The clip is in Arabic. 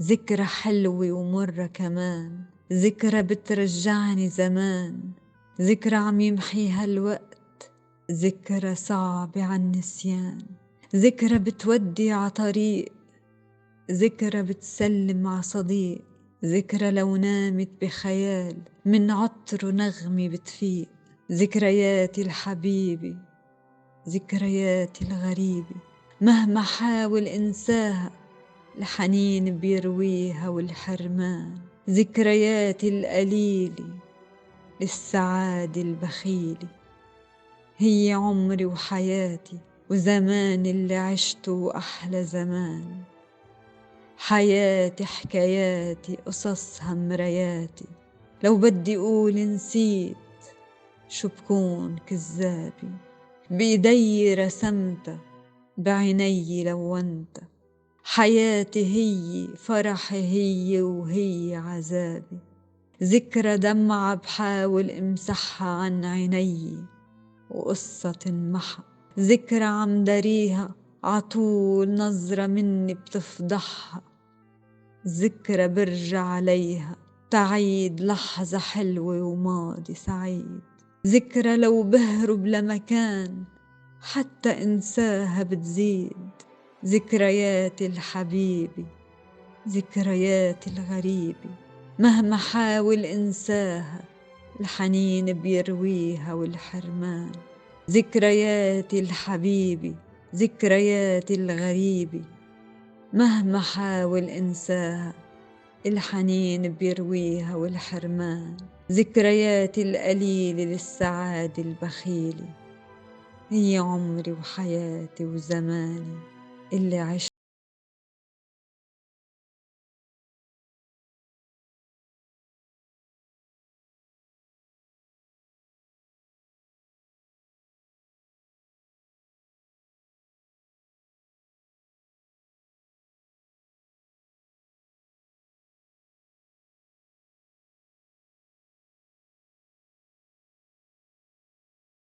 ذكرى حلوة ومرة كمان، ذكرى بترجعني زمان، ذكرى عم يمحيها الوقت، ذكرى صعبة عالنسيان، ذكرى بتودي عطريق، ذكرى بتسلم عصديق، ذكرى لو نامت بخيال من عطر ونغمة بتفيق. ذكرياتي الحبيبة، ذكرياتي الغريبة، مهما حاول انساها الحنين بيرويها والحرمان. ذكرياتي القليلة للسعادة البخيلة، هي عمري وحياتي وزمان اللي عشته وأحلى زمان. حياتي حكاياتي قصصها مراياتي، لو بدي أقول نسيت شو بكون كذابي. بإيدي رسمتها بعيني لونتها، حياتي هي فرحي هي وهي عذابي. ذكرى دمعة بحاول امسحها عن عيني وقصة تنمحى، ذكرى عم داريها عطول نظرة مني بتفضحها. ذكرى برجع عليها تعيد لحظة حلوة وماضي سعيد. ذكرى لو بهرب لمكان حتى انساها بتزيد. ذكرياتي الحبيبة، ذكرياتي الغريبة، مهما حاول انساها الحنين بيرويها والحرمان. ذكرياتي الحبيبة، ذكرياتي الغريبة، مهما حاول انساها الحنين بيرويها والحرمان. ذكرياتي القليلة للسعادة البخيلة، هي عمري وحياتي وزماني اللي عشت